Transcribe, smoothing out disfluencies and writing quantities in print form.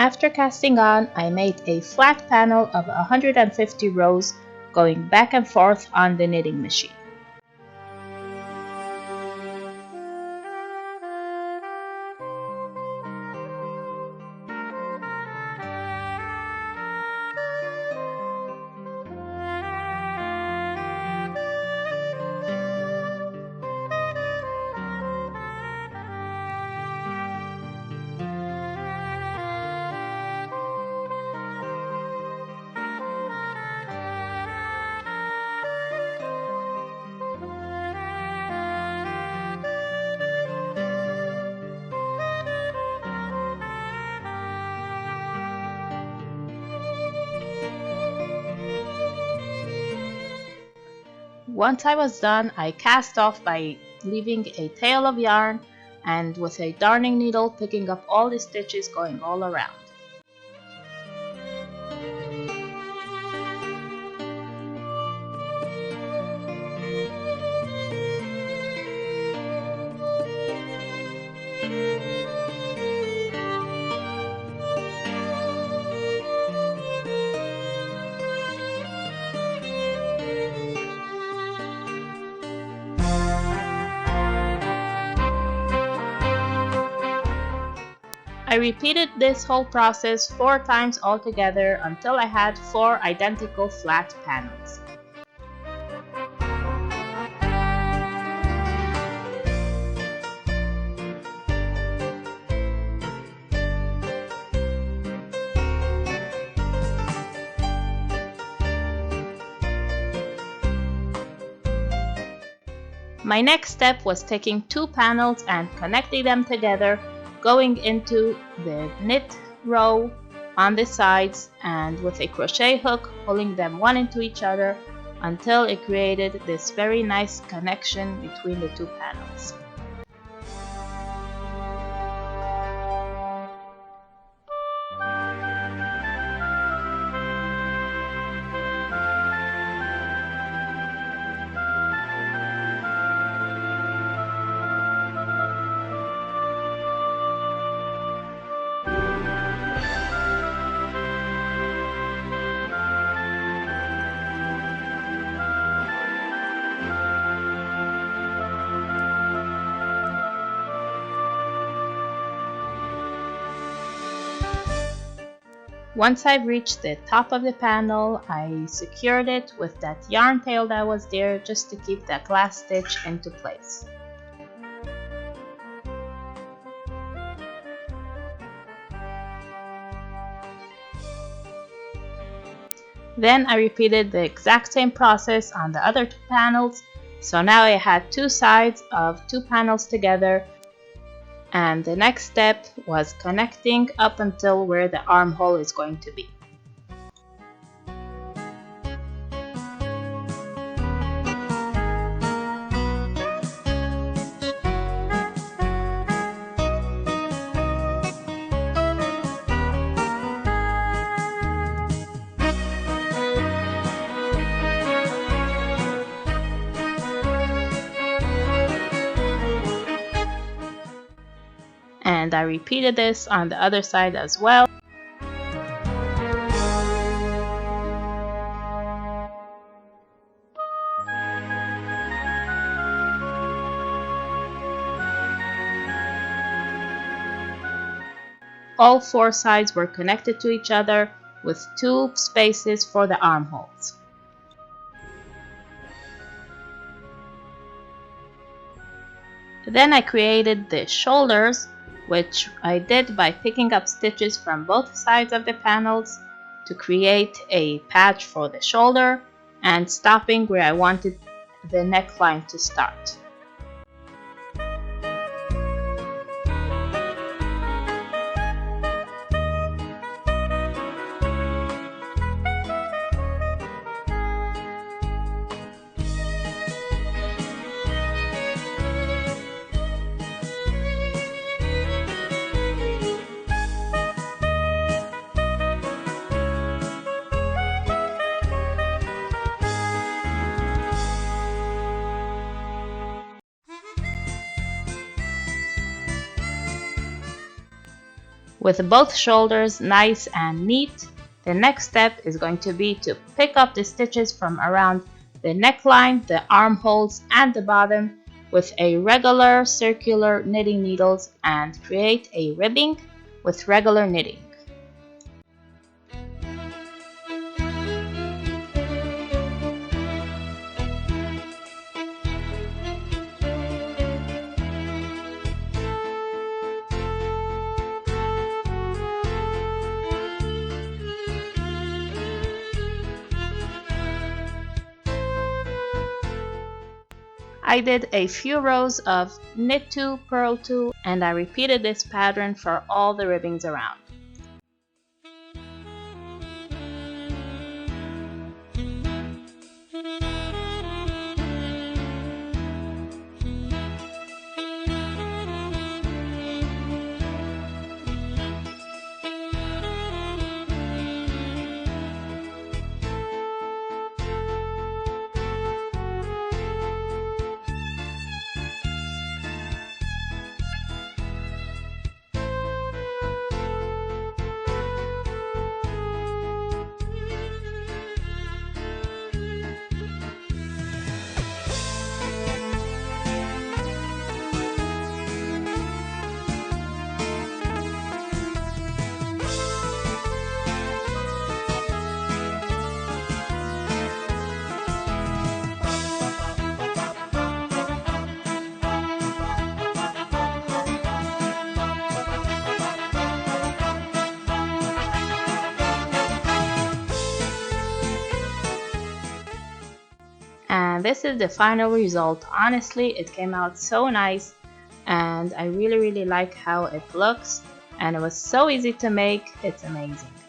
After casting on, I made a flat panel of 150 rows going back and forth on the knitting machine. Once I was done, I cast off by leaving a tail of yarn and with a darning needle picking up all the stitches going all around. I repeated this whole process 4 times altogether until I had 4 identical flat panels. My next step was taking 2 panels and connecting them together, going into the knit row on the sides and with a crochet hook pulling them one into each other until it created this very nice connection between the 2 panels. Once I've reached the top of the panel, I secured it with that yarn tail that was there just to keep that last stitch into place. Then I repeated the exact same process on the other 2 panels, so now I had 2 sides of 2 panels together. And the next step was connecting up until where the armhole is going to be. And I repeated this on the other side as well. All 4 sides were connected to each other with 2 spaces for the armholes. Then I created the shoulders, which I did by picking up stitches from both sides of the panels to create a patch for the shoulder and stopping where I wanted the neckline to start. with both shoulders nice and neat. The next step is going to be to pick up the stitches from around the neckline, the armholes, and the bottom with a regular circular knitting needles and create a ribbing with regular knitting. I did a few rows of knit 2, purl 2, and I repeated this pattern for all the ribbings around. And this is the final result. Honestly, it came out so nice and I really like how it looks, and it was so easy to make. It's amazing.